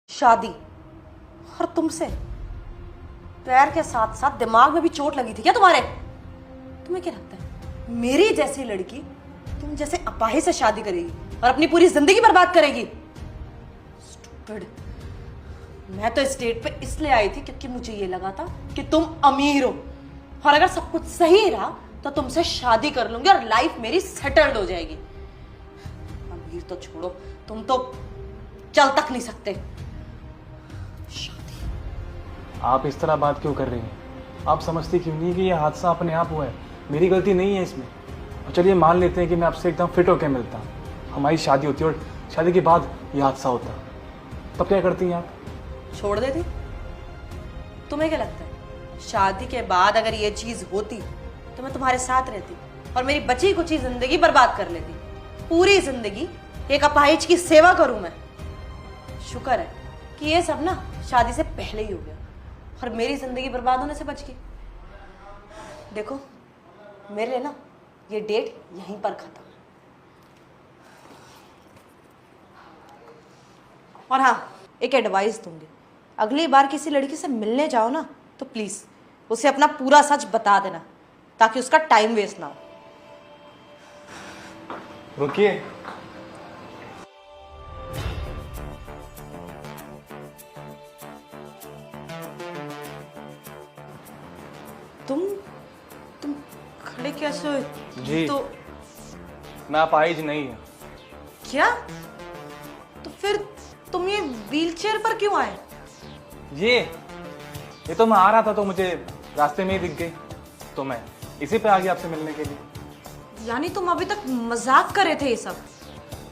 शादी और तुमसे। पैर के साथ साथ दिमाग में भी चोट लगी थी क्या तुम्हारे? तुम्हें क्या लगता है मेरी जैसी लड़की तुम जैसे अपाहिज से शादी करेगी और अपनी पूरी जिंदगी बर्बाद करेगी? Stupid। मैं तो इस डेट पे इसलिए आई थी क्योंकि मुझे ये लगा था कि तुम अमीर हो और अगर सब कुछ सही रहा तो तुमसे शादी कर लूंगी और लाइफ मेरी सेटल्ड हो जाएगी। अमीर तो छोड़ो, तुम तो चल तक नहीं सकते। शादी। आप इस तरह बात क्यों कर रही हैं? आप समझती क्यों नहीं कि ये हादसा अपने आप हुआ है? मेरी गलती नहीं है इसमें। और चलिए मान लेते हैं कि मैं आपसे एकदम फिट होकर मिलता, हमारी शादी होती और शादी के बाद ये हादसा होता, तब क्या करती हैं आप? छोड़ देती। तुम्हें क्या लगता है शादी के बाद अगर ये चीज होती तो मैं तुम्हारे साथ रहती और मेरी बची कुची जिंदगी बर्बाद कर लेती? पूरी जिंदगी एक अपाहिज की सेवा करूं मैं। शुक्र है कि ये सब ना शादी से पहले ही हो गया और मेरी जिंदगी बर्बाद होने से बच गई। देखो मेरे लिए ना ये डेट यहीं पर खत्म है। और हाँ, एक एडवाइस दूंगी, अगली बार किसी लड़की से मिलने जाओ ना तो प्लीज उसे अपना पूरा सच बता देना ताकि उसका टाइम वेस्ट ना हो। रुकिए, तुम खड़े कैसे हो? जी। तो मैं अपाहिज नहीं हूँ। क्या? तो फिर तुम ये व्हीलचेयर पर क्यों आए? ये तो मैं आ रहा था तो मुझे रास्ते में ही दिख गई, तो मैं इसी पे आ गया आपसे मिलने के लिए। यानी तुम अभी तक मजाक कर रहे थे ये सब?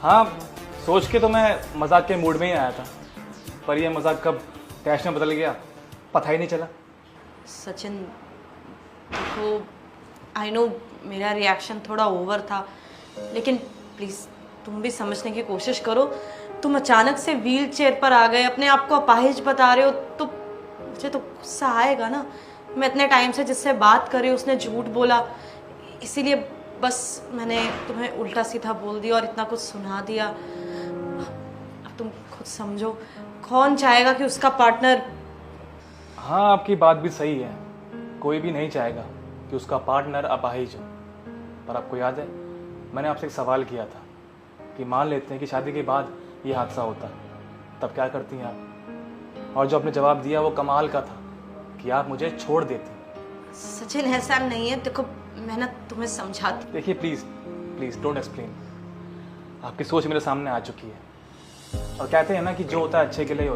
हाँ, सोच के तो मैं मजाक के मूड में ही आया था, पर यह मजाक कब कैश में बदल गया पता ही नहीं चला। सचिन देखो, आई नो मेरा रिएक्शन थोड़ा ओवर था, लेकिन प्लीज़ तुम भी समझने की कोशिश करो। तुम अचानक से व्हील चेयर पर आ गए, अपने आप को अपाहिज बता रहे हो, तो मुझे तो गुस्सा आएगा ना। मैं इतने टाइम से जिससे बात कर रही हूँ उसने झूठ बोला, इसीलिए बस मैंने तुम्हें उल्टा सीधा बोल दिया और इतना कुछ सुना दिया। अब तुम खुद समझो, कौन चाहेगा कि उसका पार्टनर। हाँ, आपकी बात भी सही है, कोई भी नहीं चाहेगा कि उसका पार्टनर अपाहिज हो। पर आपको याद है मैंने आपसे एक सवाल किया था कि मान लेते हैं कि शादी के बाद ये हादसा होता, तब क्या करती हैं आप? और जो आपने जवाब दिया वो कमाल का था कि आप मुझे छोड़ देती। सचिन ऐसा नहीं है, देखो मैं ना तुम्हें समझाती। देखिए प्लीज़ डोंट एक्सप्लेन। आपकी सोच मेरे सामने आ चुकी है और कहते हैं ना कि जो होता है अच्छे के लिए होता है।